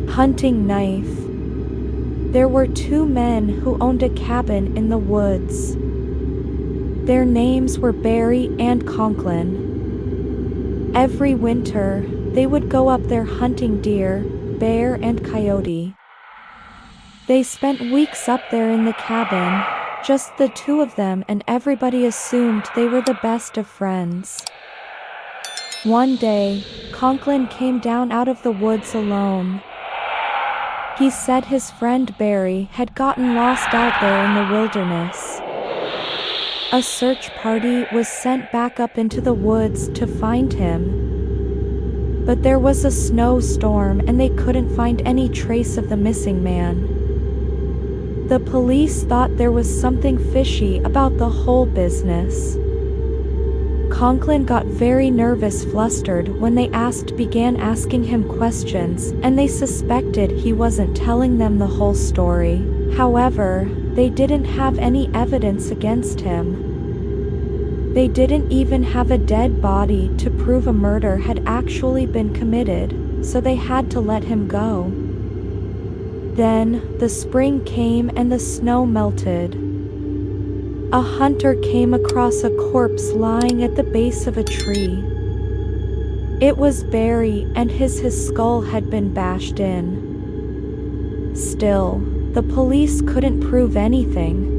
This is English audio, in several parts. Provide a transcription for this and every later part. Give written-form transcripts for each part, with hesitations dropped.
Hunting knife. There were two men who owned a cabin in the woods. Their names were Barry and Conklin. Every winter, they would go up there hunting deer, bear, and coyote. They spent weeks up there in the cabin, just the two of them, and everybody assumed they were the best of friends. One day, Conklin came down out of the woods alone. He said his friend Barry had gotten lost out there in the wilderness. A search party was sent back up into the woods to find him. But there was a snowstorm and they couldn't find any trace of the missing man. The police thought there was something fishy about the whole business. Conklin got very nervous, flustered when they began asking him questions, and they suspected he wasn't telling them the whole story. However, they didn't have any evidence against him. They didn't even have a dead body to prove a murder had actually been committed, so they had to let him go. Then, the spring came and the snow melted. A hunter came across a corpse lying at the base of a tree. It was Barry, and his skull had been bashed in. Still, the police couldn't prove anything.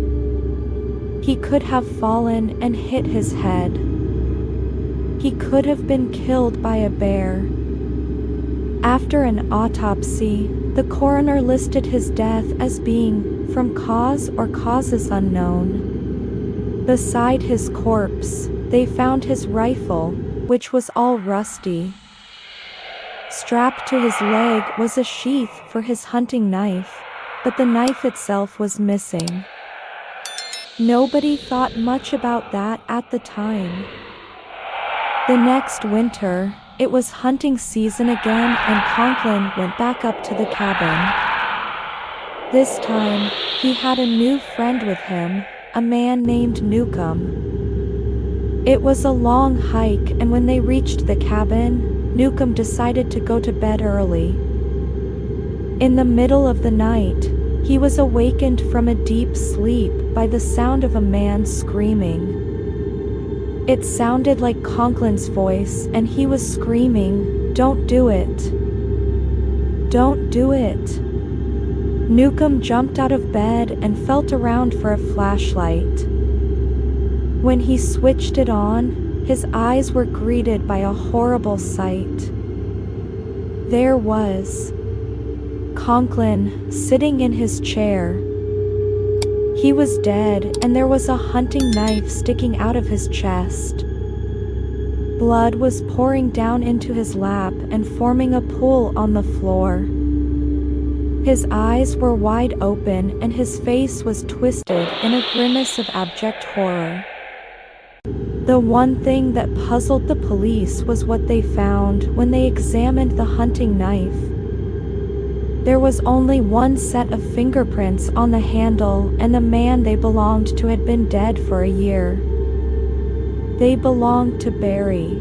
He could have fallen and hit his head. He could have been killed by a bear. After an autopsy, the coroner listed his death as being from cause or causes unknown. Beside his corpse, they found his rifle, which was all rusty. Strapped to his leg was a sheath for his hunting knife, but the knife itself was missing. Nobody thought much about that at the time. The next winter, it was hunting season again, and Conklin went back up to the cabin. This time, he had a new friend with him, a man named Newcomb. It was a long hike, and when they reached the cabin, Newcomb decided to go to bed early. In the middle of the night, he was awakened from a deep sleep by the sound of a man screaming. It sounded like Conklin's voice, and he was screaming, "Don't do it! Don't do it!" Newcomb jumped out of bed and felt around for a flashlight. When he switched it on, his eyes were greeted by a horrible sight. There was Conklin sitting in his chair. He was dead, and there was a hunting knife sticking out of his chest. Blood was pouring down into his lap and forming a pool on the floor. His eyes were wide open and his face was twisted in a grimace of abject horror. The one thing that puzzled the police was what they found when they examined the hunting knife. There was only one set of fingerprints on the handle, and the man they belonged to had been dead for a year. They belonged to Barry.